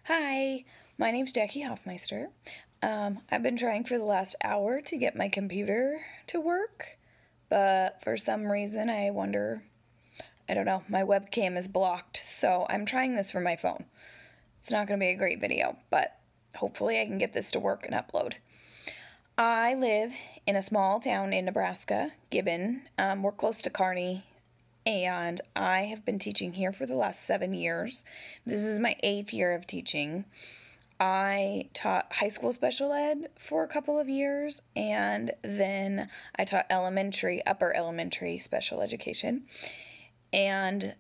Hi, my name's Jackie Hoffmeister. I've been trying for the last hour to get my computer to work, but for some reason I don't know, my webcam is blocked, so I'm trying this from my phone. It's not going to be a great video, but hopefully I can get this to work and upload. I live in a small town in Nebraska, Gibbon. We're close to Kearney, and I have been teaching here for the last 7 years. This is my 8th year of teaching. I taught high school special ed for a couple of years, and then I taught upper elementary special education. And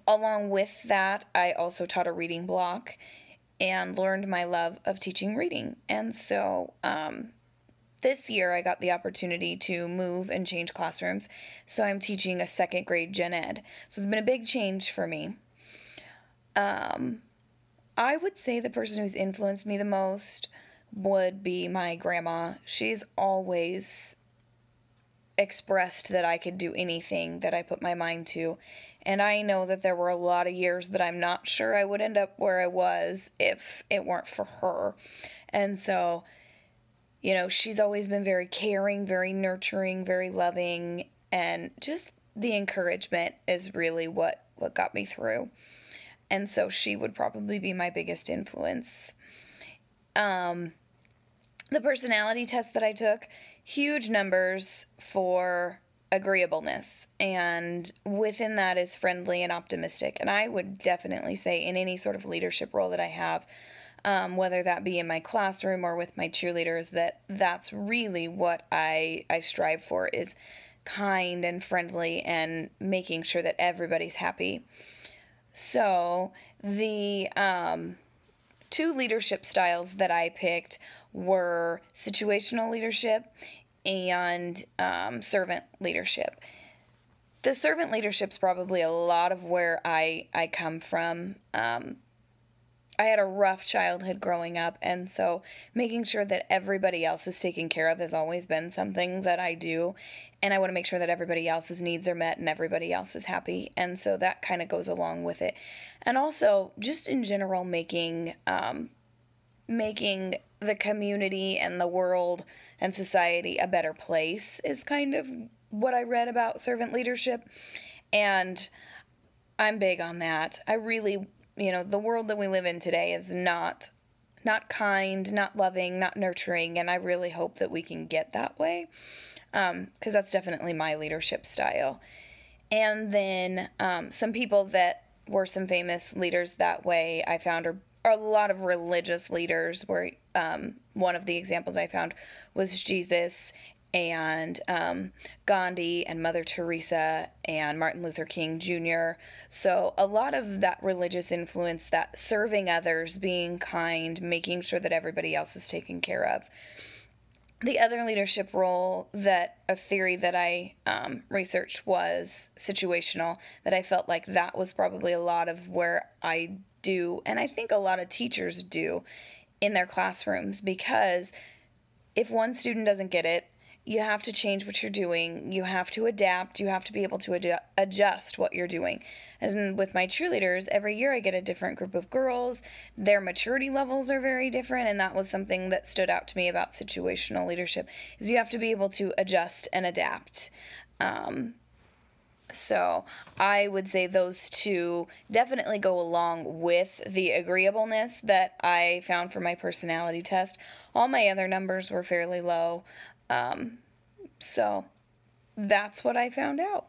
along with that, I also taught a reading block and learned my love of teaching reading. And so this year I got the opportunity to move and change classrooms, so I'm teaching a second grade gen ed. So it's been a big change for me. I would say the person who's influenced me the most would be my grandma. She's always expressed that I could do anything that I put my mind to, and I know that there were a lot of years that I'm not sure I would end up where I was if it weren't for her. And so, she's always been very caring, very nurturing, very loving, and just the encouragement is really what got me through. And so she would probably be my biggest influence. The personality test that I took, huge numbers for agreeableness, and within that is friendly and optimistic. And I would definitely say in any sort of leadership role that I have, whether that be in my classroom or with my cheerleaders, that's really what I strive for, is kind and friendly and making sure that everybody's happy. So the two leadership styles that I picked were situational leadership and servant leadership. The servant leadership's probably a lot of where I come from. I had a rough childhood growing up, and so making sure that everybody else is taken care of has always been something that I do, and I want to make sure that everybody else's needs are met and everybody else is happy, and so that kind of goes along with it. And also, just in general, making the community and the world and society a better place is kind of what I read about servant leadership, and I'm big on that. I really, the world that we live in today is not kind, not loving, not nurturing, and I really hope that we can get that way, because that's definitely my leadership style. And then some people that were some famous leaders that way I found are a lot of religious leaders, where one of the examples I found was Jesus and Gandhi and Mother Teresa and Martin Luther King Jr. So a lot of that religious influence, that serving others, being kind, making sure that everybody else is taken care of. The other leadership role, a theory that I researched, was situational, that I felt like that was probably a lot of where I do, and I think a lot of teachers do in their classrooms, because if one student doesn't get it, you have to change what you're doing. You have to adapt. You have to be able to adjust what you're doing. As in with my cheerleaders, every year I get a different group of girls. Their maturity levels are very different, and that was something that stood out to me about situational leadership, is you have to be able to adjust and adapt. So I would say those two definitely go along with the agreeableness that I found for my personality test. All my other numbers were fairly low. So that's what I found out.